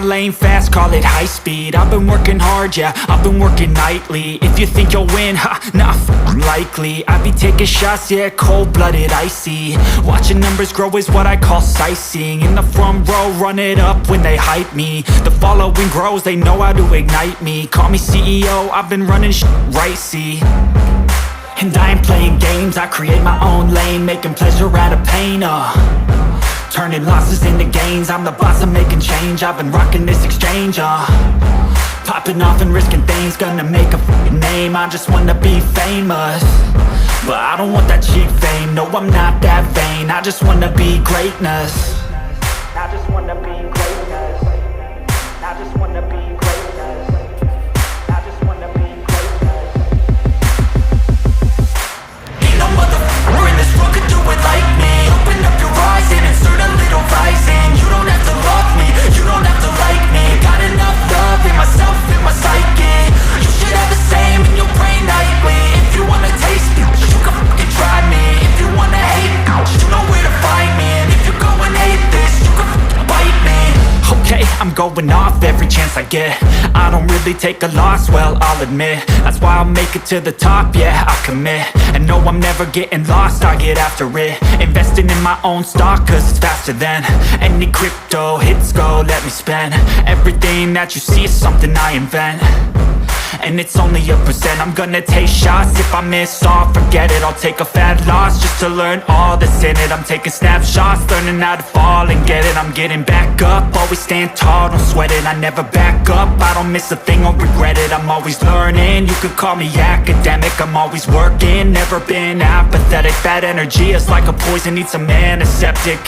lane fast, call it high speed. I've been working hard, yeah, I've been working nightly. If you think you'll win, ha, not likely. I be taking shots, yeah, cold-blooded, icy. Watching numbers grow is what I call sightseeing. In the front row, run it up when they hype me. The following grows, they know how to ignite me. Call me CEO, I've been running right, see. And I ain't playing games, I create my own lane, making pleasure out of pain, turning losses into gains. I'm the boss, I'm making change. I've been rocking this exchange, popping off and risking things. Gonna make a name, I just wanna be famous. But I don't want that cheap fame, no, I'm not that vain. I just wanna be greatness. I just wanna be greatness. I just wanna be greatness. I just wanna be greatness. Ain't no motherfucker in this world could do it like me. Open up your eyes and insert a little rising. You don't have to love me, you don't have to like me. Got enough love in myself, in my psyche. You should have the same in your brain nightly. If you wanna taste it, you can fucking try me. If you wanna hate, you know where to find me. And if you go and hate this, you can fucking bite me. Okay, I'm going off every chance I get. I don't really take a loss, well, I'll admit. That's why I'll make it to the top, yeah, I commit. And no, I'm never getting lost, I get after it. Investing in my own stock, cause it's faster than any crypto hits go, let me spend. Everything that you see is something I invent. And it's only a percent. I'm gonna take shots. If I miss all, forget it. I'll take a fat loss just to learn all that's in it. I'm taking snapshots, learning how to fall and get it. I'm getting back up, always stand tall, don't sweat it. I never back up, I don't miss a thing or regret it. I'm always learning, you could call me academic. I'm always working, never been apathetic. Bad energy is like a poison, needs some antiseptic.